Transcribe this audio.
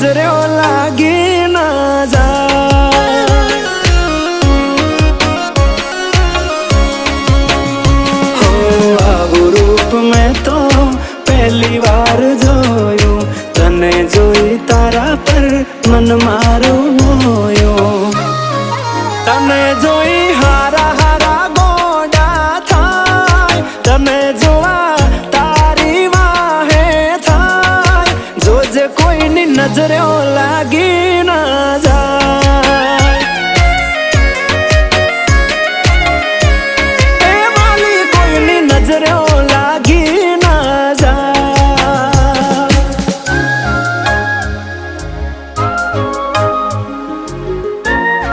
નજરો લાગી ના જાય હો આવું રૂપ મેં તો પહેલી વાર જોયું તને જોઈ તારા પર મનમાં